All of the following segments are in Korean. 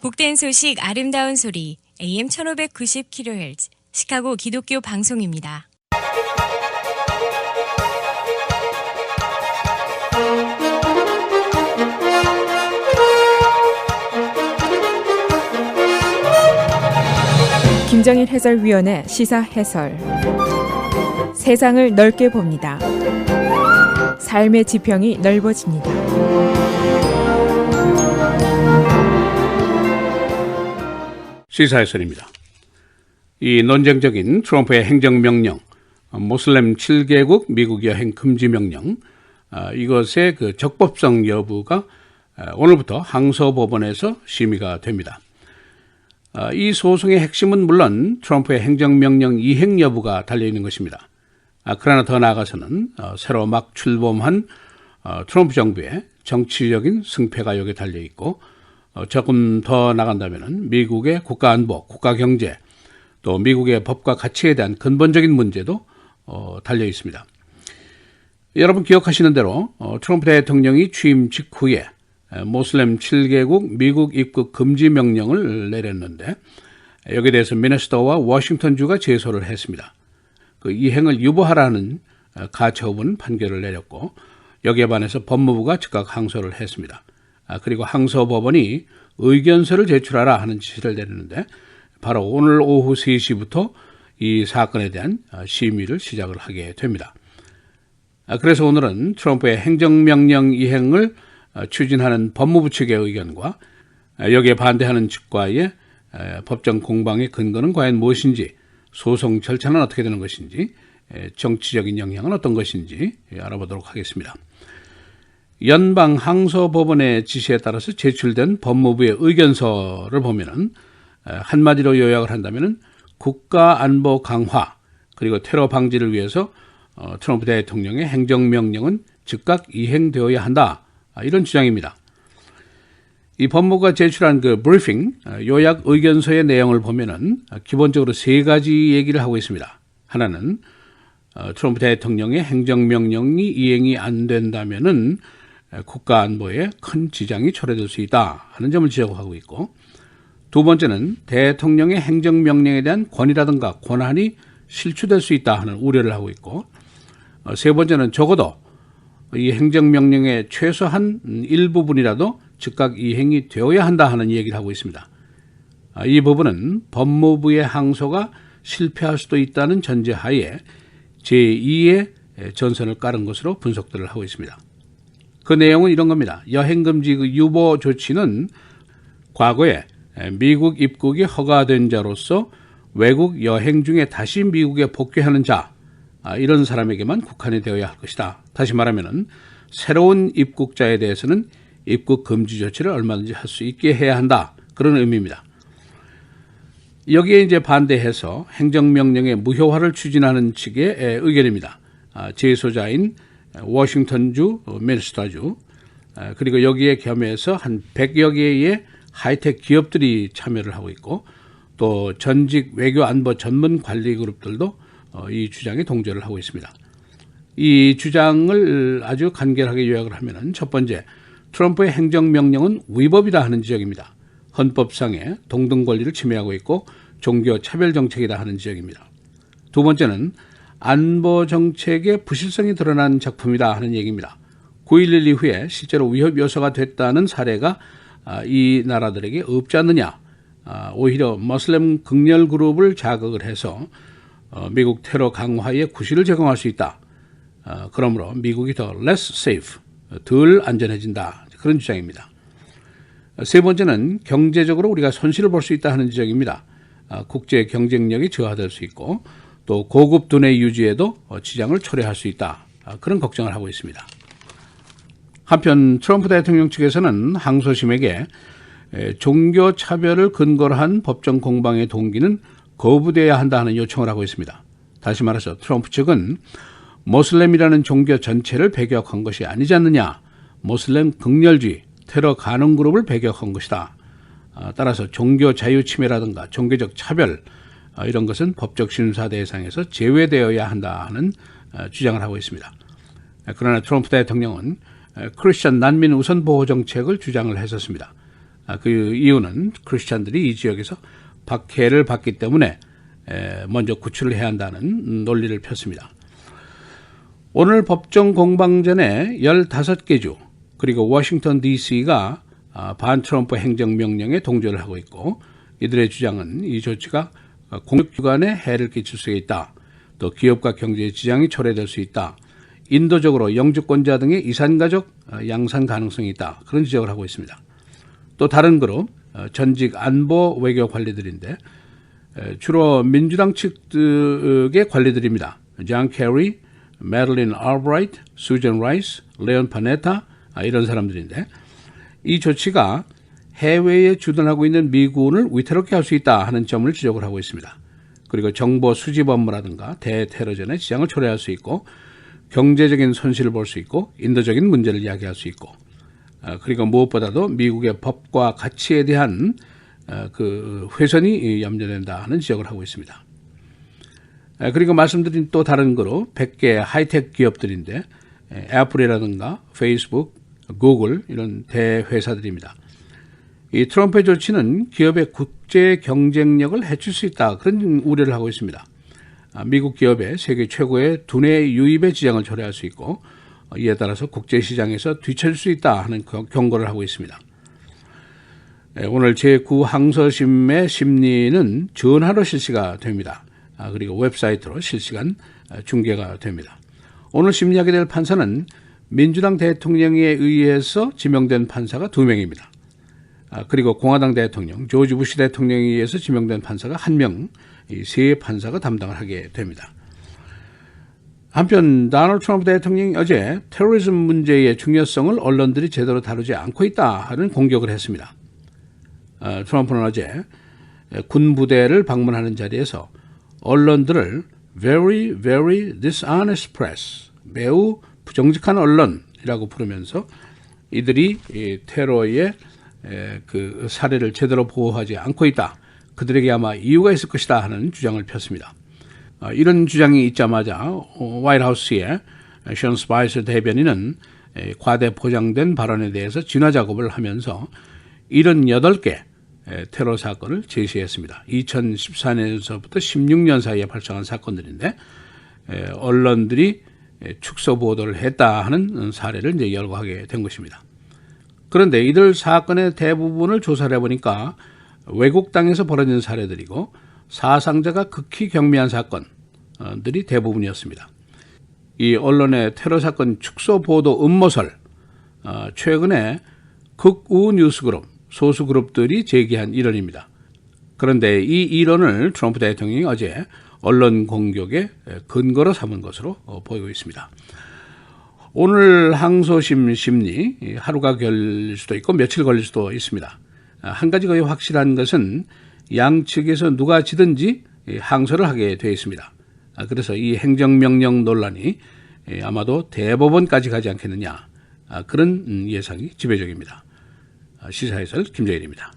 복된 소식 아름다운 소리 AM 1590kHz 시카고 기독교 방송입니다. 김정일 해설위원의 시사 해설. 세상을 넓게 봅니다. 삶의 지평이 넓어집니다. 시사 해설입니다. 이 논쟁적인 트럼프의 행정명령, 모슬렘 7개국 미국 여행 금지 명령, 이것의 그 적법성 여부가 오늘부터 항소법원에서 심의가 됩니다. 이 소송의 핵심은 물론 트럼프의 행정명령 이행 여부가 달려있는 것입니다. 그러나 더 나아가서는 새로 막 출범한 트럼프 정부의 정치적인 승패가 여기에 달려있고, 조금 더 나간다면 미국의 국가안보, 국가경제, 또 미국의 법과 가치에 대한 근본적인 문제도 달려있습니다. 여러분 기억하시는 대로 트럼프 대통령이 취임 직후에 모슬렘 7개국 미국 입국 금지 명령을 내렸는데, 여기에 대해서 미네소타와 워싱턴주가 제소를 했습니다. 그 이행을 유보하라는 가처분 판결을 내렸고, 여기에 반해서 법무부가 즉각 항소를 했습니다. 그리고 항소법원이 의견서를 제출하라 하는 지시를 내렸는데, 바로 오늘 오후 3시부터 이 사건에 대한 심의를 시작을 하게 됩니다. 그래서 오늘은 트럼프의 행정명령 이행을 추진하는 법무부 측의 의견과 여기에 반대하는 측과의 법정 공방의 근거는 과연 무엇인지, 소송 절차는 어떻게 되는 것인지, 정치적인 영향은 어떤 것인지 알아보도록 하겠습니다. 연방 항소법원의 지시에 따라서 제출된 법무부의 의견서를 보면은 한마디로 요약을 한다면은 국가 안보 강화 그리고 테러 방지를 위해서 트럼프 대통령의 행정명령은 즉각 이행되어야 한다, 이런 주장입니다. 이 법무부가 제출한 그 브리핑 요약 의견서의 내용을 보면은 기본적으로 세 가지 얘기를 하고 있습니다. 하나는 트럼프 대통령의 행정명령이 이행이 안 된다면은 국가 안보에 큰 지장이 초래될 수 있다 하는 점을 지적하고 있고, 두 번째는 대통령의 행정명령에 대한 권위라든가 권한이 실추될 수 있다 하는 우려를 하고 있고, 세 번째는 적어도 이 행정명령의 최소한 일부분이라도 즉각 이행이 되어야 한다 하는 얘기를 하고 있습니다. 이 부분은 법무부의 항소가 실패할 수도 있다는 전제하에 제2의 전선을 깔은 것으로 분석들을 하고 있습니다. 그 내용은 이런 겁니다. 여행금지 그 유보 조치는 과거에 미국 입국이 허가된 자로서 외국 여행 중에 다시 미국에 복귀하는 자, 이런 사람에게만 국한이 되어야 할 것이다. 다시 말하면 새로운 입국자에 대해서는 입국 금지 조치를 얼마든지 할 수 있게 해야 한다, 그런 의미입니다. 여기에 이제 반대해서 행정명령의 무효화를 추진하는 측의 의견입니다. 제소자인 워싱턴주, 미네소타주, 그리고 여기에 겸해서 한 100여 개의 하이텍 기업들이 참여를 하고 있고, 또 전직 외교 안보 전문 관리 그룹들도 이 주장에 동조를 하고 있습니다. 이 주장을 아주 간결하게 요약을 하면은, 첫 번째, 트럼프의 행정명령은 위법이다 하는 지적입니다. 헌법상의 동등 권리를 침해하고 있고 종교 차별 정책이다 하는 지적입니다. 두 번째는 안보 정책의 부실성이 드러난 작품이다 하는 얘기입니다. 9.11 이후에 실제로 위협 요소가 됐다는 사례가 이 나라들에게 없지 않느냐, 오히려 모슬렘 극렬 그룹을 자극을 해서 미국 테러 강화에 구실을 제공할 수 있다. 그러므로 미국이 더 less safe, 덜 안전해진다, 그런 주장입니다. 세 번째는 경제적으로 우리가 손실을 볼 수 있다 하는 지적입니다. 국제 경쟁력이 저하될 수 있고, 또 고급 두뇌 유지에도 지장을 초래할 수 있다, 그런 걱정을 하고 있습니다. 한편 트럼프 대통령 측에서는 항소심에게 종교 차별을 근거로 한 법정 공방의 동기는 거부돼야 한다 하는 요청을 하고 있습니다. 다시 말해서 트럼프 측은 모슬렘이라는 종교 전체를 배격한 것이 아니지 않느냐, 모슬렘 극렬주의, 테러 가능 그룹을 배격한 것이다. 따라서 종교 자유 침해라든가 종교적 차별, 이런 것은 법적 심사 대상에서 제외되어야 한다 하는 주장을 하고 있습니다. 그러나 트럼프 대통령은 크리스천 난민 우선 보호 정책을 주장을 했었습니다. 그 이유는 크리스찬들이 이 지역에서 박해를 받기 때문에 먼저 구출을 해야 한다는 논리를 폈습니다. 오늘 법정 공방 전에 15개 주 그리고 워싱턴 DC가 반트럼프 행정명령에 동조를 하고 있고, 이들의 주장은 이 조치가 공익기관에 해를 끼칠 수 있다, 또 기업과 경제의 지장이 초래될 수 있다, 인도적으로 영주권자 등의 이산가족 양산 가능성이 있다, 그런 지적을 하고 있습니다. 또 다른 그룹 전직 안보 외교 관리들인데 주로 민주당 측의 관리들입니다. 존 케리, 메들린 알브라이트, 수전 라이스, 레온 파네타, 이런 사람들인데, 이 조치가 해외에 주둔하고 있는 미군을 위태롭게 할 수 있다 하는 점을 지적을 하고 있습니다. 그리고 정보 수집 업무라든가 대테러전의 지장을 초래할 수 있고, 경제적인 손실을 볼 수 있고, 인도적인 문제를 이야기할 수 있고, 그리고 무엇보다도 미국의 법과 가치에 대한 그 훼손이 염려된다 하는 지적을 하고 있습니다. 그리고 말씀드린 또 다른 그룹 100개 하이텍 기업들인데, 애플이라든가 페이스북, 구글 이런 대회사들입니다. 이 트럼프의 조치는 기업의 국제 경쟁력을 해칠 수 있다, 그런 우려를 하고 있습니다. 미국 기업의 세계 최고의 두뇌 유입의 지장을 초래할 수 있고, 이에 따라서 국제시장에서 뒤처질 수 있다 하는 경고를 하고 있습니다. 오늘 제9항소심의 심리는 전화로 실시가 됩니다. 그리고 웹사이트로 실시간 중계가 됩니다. 오늘 심리하게 될 판사는 민주당 대통령에 의해서 지명된 판사가 2명입니다. 그리고 공화당 대통령, 조지 부시 대통령에 의해서 지명된 판사가 1명, 이 세 판사가 담당을 하게 됩니다. 한편 도널드 트럼프 대통령이 어제 테러리즘 문제의 중요성을 언론들이 제대로 다루지 않고 있다 하는 공격을 했습니다. 트럼프는 어제 군부대를 방문하는 자리에서 언론들을 very, very dishonest press, 매우 부정직한 언론이라고 부르면서 이들이 이 테러의 그 사례를 제대로 보호하지 않고 있다, 그들에게 아마 이유가 있을 것이다 하는 주장을 폈습니다. 이런 주장이 있자마자 화이트하우스의 션 스파이서 대변인은 과대 포장된 발언에 대해서 진화 작업을 하면서 78개 테러 사건을 제시했습니다. 2014년에서부터 16년 사이에 발생한 사건들인데, 언론들이 축소 보도를 했다 하는 사례를 이제 열거하게 된 것입니다. 그런데 이들 사건의 대부분을 조사를 해보니까 외국 땅에서 벌어진 사례들이고, 사상자가 극히 경미한 사건들이 대부분이었습니다. 이 언론의 테러 사건 축소 보도 음모설, 최근에 극우 뉴스그룹, 소수 그룹들이 제기한 일언입니다. 그런데 이 일언을 트럼프 대통령이 어제 언론 공격의 근거로 삼은 것으로 보이고 있습니다. 오늘 항소심 심리, 하루가 걸릴 수도 있고 며칠 걸릴 수도 있습니다. 한 가지 거의 확실한 것은 양측에서 누가 지든지 항소를 하게 되어 있습니다. 그래서 이 행정명령 논란이 아마도 대법원까지 가지 않겠느냐, 그런 예상이 지배적입니다. 시사해설 김정일입니다.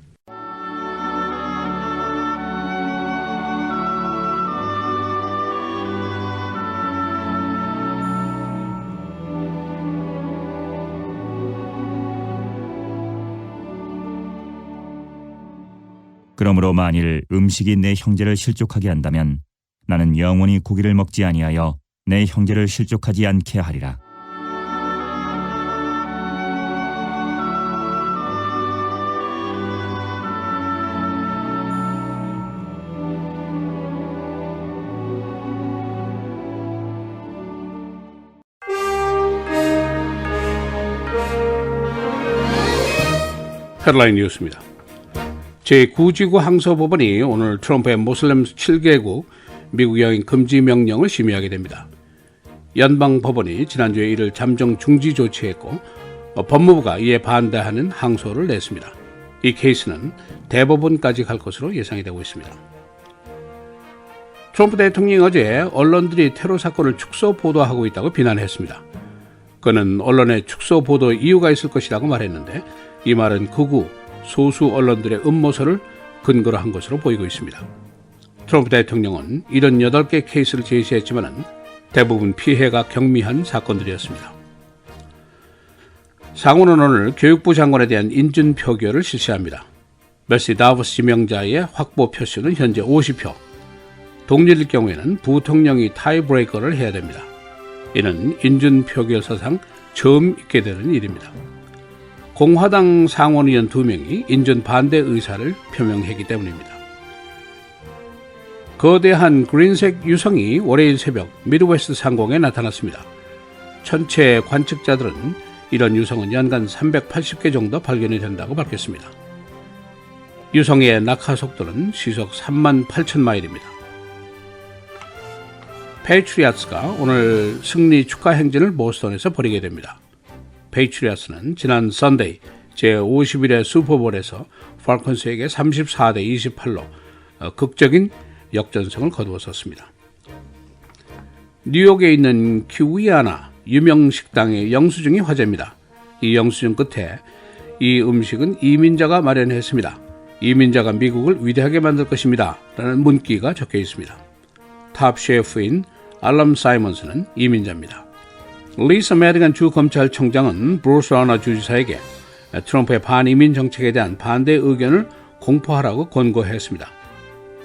그러므로 만일 음식이 내 형제를 실족하게 한다면 나는 영원히 고기를 먹지 아니하여 내 형제를 실족하지 않게 하리라. 헤드라인 뉴스입니다. 제9지구 항소법원이 오늘 트럼프의 모슬렘 7개국 미국 여행 금지 명령을 심의하게 됩니다. 연방법원이 지난주에 이를 잠정 중지 조치했고, 법무부가 이에 반대하는 항소를 냈습니다. 이 케이스는 대법원까지 갈 것으로 예상이 되고 있습니다. 트럼프 대통령이 어제 언론들이 테러 사건을 축소 보도하고 있다고 비난했습니다. 그는 언론의 축소 보도 이유가 있을 것이라고 말했는데, 이 말은 극우 소수 언론들의 음모설을 근거로 한 것으로 보이고 있습니다. 트럼프 대통령은 78개 케이스를 제시했지만 대부분 피해가 경미한 사건들이었습니다. 상원은 오늘 교육부 장관에 대한 인준 표결을 실시합니다. 메시 다보스 지명자의 확보 표수는 현재 50표. 동률일 경우에는 부통령이 타이브레이커를 해야 됩니다. 이는 인준 표결사상 처음 있게 되는 일입니다. 공화당 상원의원 2명이 인준 반대 의사를 표명했기 때문입니다. 거대한 그린색 유성이 월요일 새벽 미드웨스트 상공에 나타났습니다. 천체 관측자들은 이런 유성은 연간 380개 정도 발견이 된다고 밝혔습니다. 유성의 낙하 속도는 시속 3만 8천 마일입니다. 페이트리어츠가 오늘 승리 축하 행진을 보스턴에서 벌이게 됩니다. 페이트리어츠는 지난 선데이 제51회 슈퍼볼에서 팔컨스에게 34대 28로 극적인 역전승을 거두었었습니다. 뉴욕에 있는 키위아나 유명 식당의 영수증이 화제입니다. 이 영수증 끝에 이 음식은 이민자가 마련했습니다. 이민자가 미국을 위대하게 만들 것입니다. 라는 문구가 적혀 있습니다. 탑 셰프인 알람 사이먼스는 이민자입니다. 리사 메디건 주 검찰총장은 브루스 라너 주지사에게 트럼프의 반이민 정책에 대한 반대 의견을 공포하라고 권고했습니다.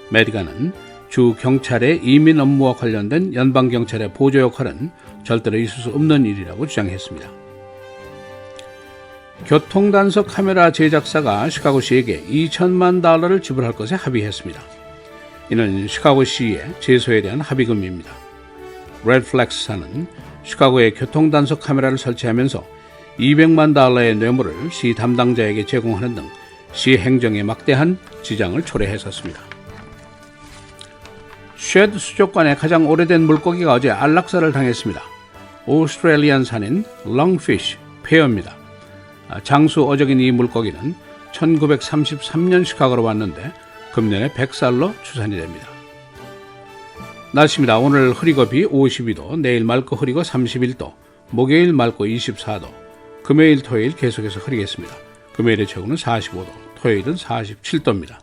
메디건은 주 경찰의 이민 업무와 관련된 연방경찰의 보조 역할은 절대로 있을 수 없는 일이라고 주장했습니다. 교통단속 카메라 제작사가 시카고시에게 $2,000만 지불할 것에 합의했습니다. 이는 시카고시의 제소에 대한 합의금입니다. 레드플렉스사는 시카고에 교통단속 카메라를 설치하면서 $200만 뇌물을 시 담당자에게 제공하는 등 시 행정에 막대한 지장을 초래했었습니다. 쉐드 수족관의 가장 오래된 물고기가 어제 안락사를 당했습니다. 오스트레일리안산인 롱피쉬 페어입니다. 장수 어적인 이 물고기는 1933년 시카고로 왔는데 금년에 100살로 추산이 됩니다. 날씨입니다. 오늘 흐리고 비 52도, 내일 맑고 흐리고 31도, 목요일 맑고 24도, 금요일 토요일 계속해서 흐리겠습니다. 금요일의 최고는 45도, 토요일은 47도입니다.